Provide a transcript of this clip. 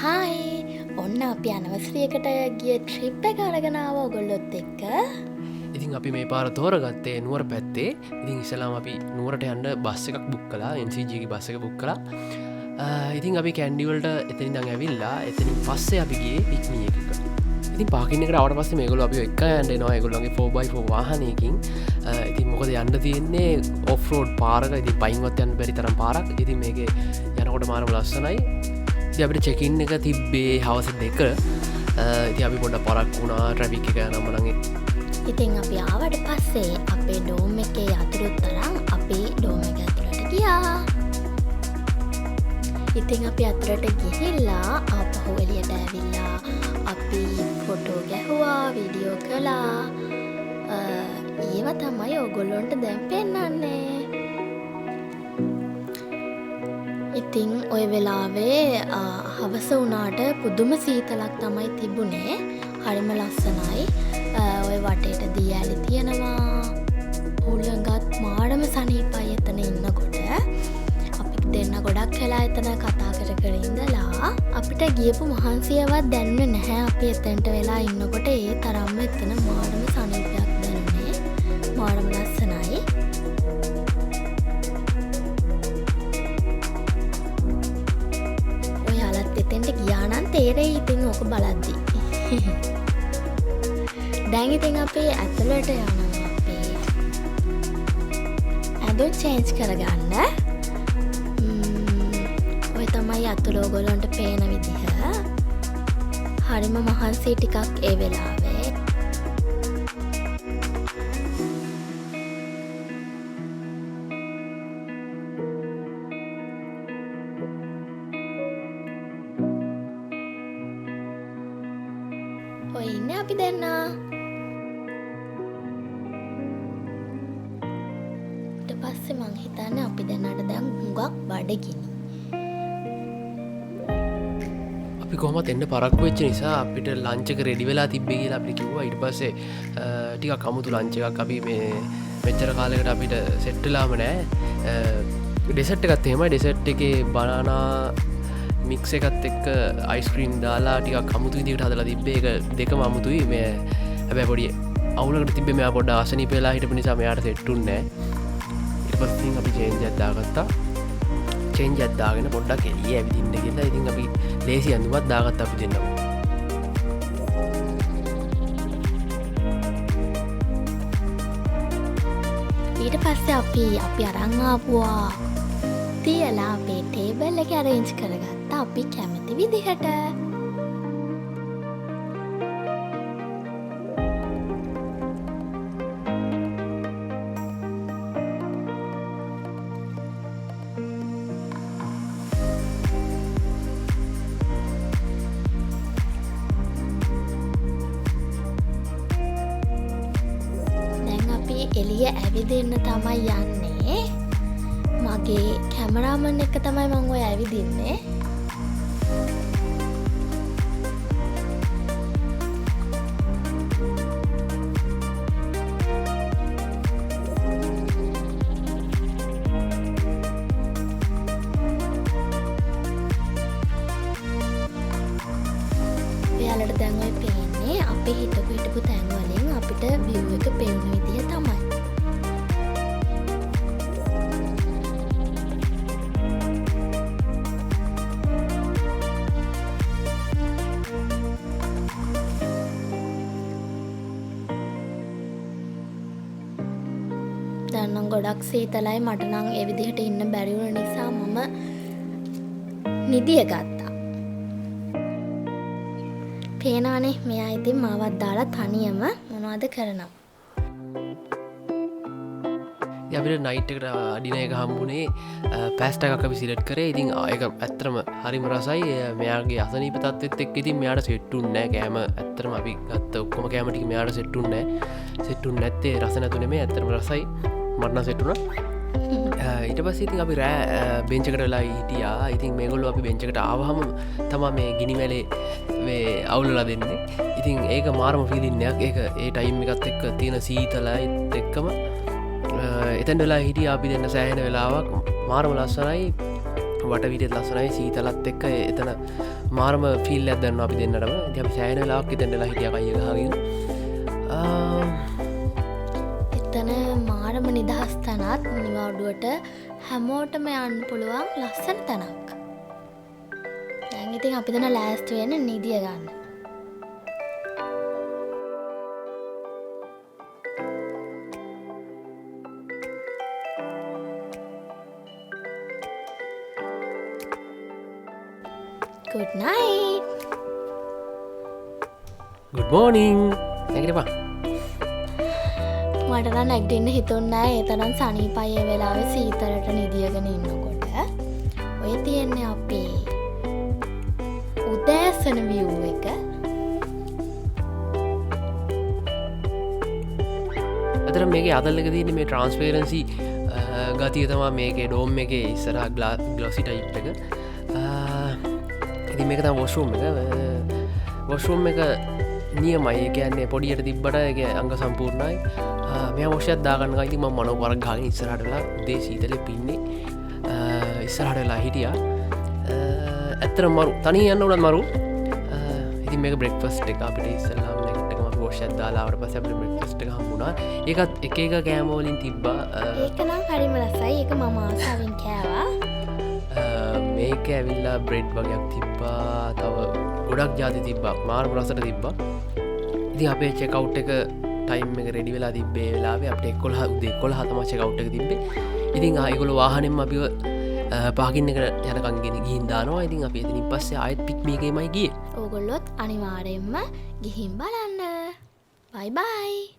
Hi ඔන්න අපි අනවස්්‍රියකට ගිය ට්‍රිප් එක අරගෙනාව ඔගොල්ලොත් එක්ක. ඉතින් අපි මේ පාර තෝරගත්තේ නුවර පැත්තේ. ඉතින් ඉස්සලාම අපි නුවරට යන්න බස්ස එකක් බුක් කලා NCG බස්ස එක බුක් කලා. ඉතින් අපි කැන්ඩිවල්ට එතනි දඟ ඇවිල්ලා එතනින් පස්සේ අපිගේ පික්නිය එකක. ඉතින් පාකින්නකට අවට පස්සේ මේගොල අපි එක්ක යන්න නවා ඒගොල්ලන්ගේ 4x4 වාහනයකින්. ඉතින් මොකද යන්න තියෙන්නේ ඔෆ්රෝඩ් පාරක. ඉතින් පයින්වත් යන්න බැරි තරම් පාරක්. ඉතින් මේක යනකොට මාරම ලස්සනයි. අපට චෙකින් එක තිබ්බේ හවස දෙක. ඉති අපි පොඩ පරක් වුණා ට්‍රැබික් එක නම්මනගේ. ඉතින් අපි ආවට පස්සේ අපේ ඩෝම් එකේ අතුරුත් තරම් අපි ඩෝම එක ඇතුළට ගියා. ඉතින් අපි අතුරට ගිහිල්ලා අපහු එලියට ඇවිල්ලා අපි ෆොටෝ ගැහුවා වීඩියෝ කළා. ඒව තමයි ඔගොල්ලොන්ට දැන් පෙන්නන්නේ. ඉතින් ඔය වෙලාවේ හවස වුණාට පුදුම සීතලක් තමයි තිබුණේ. හරිම ලස්සනයි. ඔය වටේට දී ඇලි තියෙනවා. උල්ලඟත් මාඩම සනීපයි එතන ඉන්නකොට. අපි දෙන්න ගොඩක් වෙලා එතන කතා කර කර ඉඳලා අපිට ගියපු මහන්සියවත් දැනුනේ නැහැ. අපි එතනට වෙලා ඉන්නකොට ඒ තරම්ම එතන මාඩම සනීපයක් දැනුනේ. මාඩම ලස්සනයි. එතෙන්ට ගියානන් තේරෙයි ඉතින් ඕක බලද්දි. දැන් ඉතින් අපේ ඇතුළට යනවා අපේ ඇඳුම් චේන්ජ් කරගන්න. ඔය තමයි අතුල ඔයගොල්ලන්ට පේන විදිහ. හරිම මහන්සි ටිකක් ඒ වෙලාවේ. ඔය ඉන්නේ අපි දෙන්න. ඊට පස්සේ මං හිතන්නේ අපි දෙන්නට දැන් හුඟක් බඩගිනි. අපි කොහොමත් එන්න පරක්කු වෙච්ච නිසා අපිට ලන්ච් එක රෙඩි වෙලා තිබ්බේ කියලා අපිට කිව්වා. ඊට පස්සේ ටිකක් අමුතු ලන්ච් එකක් අපි මේ මෙච්චර කාලයකට අපිට සෙට් වෙලාම නැහැ. ඩෙසර්ට් එකත් එහෙමයි. ඩෙසර්ට් එකේ බනානා මික්ස එකත් එක්ක අයිස්ක්‍රීම් දාලා ටිකක් අමුතු විදිහට හදලා තිබ්බේ. ඒක දෙකම අමුතුයි. මේ හැබැයි පොඩි අවුලකට තිබ්බේ. මෙයා පොඩ්ඩ ආසනීප වෙලා හිටපු නිසා මෙයාට සෙට්ුන්නේ නැහැ. ඊට පස්සේ අපි චේන්ජ් එකක් දාගත්තා. චේන්ජ් එකක් දාගෙන පොඩ්ඩක් එළිය ඇවිදින්න ගිහලා ඉතින් අපි ලේසි අඳුමක් දාගත්තා අපි දෙන්නම. ඊට පස්සේ අපි අරන් ආපුවා තියලා අපේ ටේබල් එක අරේන්ජ් කරගත්තා අපි කැමති විදිහට. දැන් අපි එළිය ඇවිදින්න තමයි යන්නේ. මගේ කැමරාමන් එක තමයි මං ඔය ඇවිදින්නේ. ඔයාලට දැන් ඔය පේන්නේ අපි හිටපු තැන් වලින් අපිට view එක පේන විදිය තමයි. දැන්නම් ගොඩක් සීතලයි. මට නම් ඒ විදිහට ඉන්න බැරි වුණ නිසා මම නිදිය ගත්තා. පේනවනේ මෙයා ඉතින් මාවත් දාලා තනියම මොනවද කරනවා. අපිට නයිට් එකට අඩින එක හම්බුනේ පැස්ට් එකක් අපි සිලෙක්ට් කරේ. ඉතින් ඒක ඇත්තටම හරිම රසයි. මෙයාගේ අසනීප තත්ත්වෙත් එක්ක ඉතින් මෙයාට සෙට්ුන්නේ නැහැ කෑම. ඇත්තටම අපි ගත්ත ඔක්කොම කෑම ටික මෙයාට සෙට්ුන්නේ නැහැ. සෙට්ුන්නේ නැත්තේ රස නැතු නෙමෙයි. ඇත්තටම රසයි. මට නම් සෙට් වුණා. ඊට පස්සේ ඉතින් අපි රෑ බෙන්ච් එකට වෙලා හිටියා. ඉතින් මේගොල්ලෝ අපි බෙන්ච් එකට ආවහම තමයි මේ ගිනි වැලේ මේ අවුලලා දෙන්නේ. ඉතින් ඒක මාරම ෆීලින් එකක්. ඒක ඒ ටයිම් එකත් එක්ක තියෙන සීතලයිත් එක්කම එතැන් වෙලා හිටිය අපි දෙන්න සෑහෙන වෙලාවක් මාරම ලස්සනයි. වටවිට ලස්සනයි සීතලත් එක්ක එතන මාරම ෆිල් ඇදන්න අපි දෙන්නටම අපි සෑන ලාක් තැන්නලා හිටිය අයගහගෙන එතන මාරම නිදහස් තනත් නිවාඩුවට හැමෝටම යන්න පුළුවන් ලස්සන තැනක්. දැන් ඉතින් අපි දන ලෑස්ති වෙන්න නිදිය ගන්න. Good night. good morning නැගිටපන් මට නම් නැගිටින්න හිතුන්නේ නැහැ. ඒ තරම් සනීපයි ඒ වෙලාවේ සීතලට නිදියගෙන ඉන්නකොට. ඔය තියන්නේ අපේ උදෑසන view එක. අතර මේක අදල්ලක තියන්නේ මේ ට්‍රන්ස්පේරන්සි ගතිය තමා මේක ඩෝම් එක ඉස්සර ගලොසි ටයිප් එක ඉති මේක තම වොස්රුම් එක වොස්රුම් එක නියමයි කියන්නේ පොඩියට තිබ්බට එක අංග සම්පූර්ණයි මේ වෝෂයක් දාගන්න ඉති ම මනෝ වරක් ගාගෙන ඉස්සරහටලා දේ සීතල පින්නේ ඉස්සරහටලා හිටියා ඇත්තර මරු තනි යන්න උනත් මරු ඉති මේ බ්‍රෙක්ෆස්ට් එක අපිට ඉස්සල්ලාම නැටම වෝෂයක් දාලාවට පස අපට බ්‍රෙක්ෆස්ට් එක හම්බුණා ඒකත් එක කෑමෝලින් තිබ්බා ඒකනම් හරිම රසයි. ඒක මම ආසාවෙන් කෑවා. මේක ඇවිල්ලා බ්‍රෙඩ් වගේක් තිබ්බා තව ගොඩක් ජාති තිබ්බා මාර්ම රසට තිබ්බා ඉති අපේ චෙකව් එක ටයිම් එක රෙඩි වෙලා තිබේ වෙලාවේ අපට එක්කොල දෙකොල හතම චෙකව් එක තිබේ ඉතින් ආයකොල වාහනෙන් අපිව පාකින්න එක යනකන්ගෙන ගිහින් දානවා ඉතින් අප එතිනින් පස්සේ ආයත් පික්මේගේමයි ගිය ඕගොල්ලොත් අනිවාරයෙන්ම ගිහින් බලන්න. බයි බයි.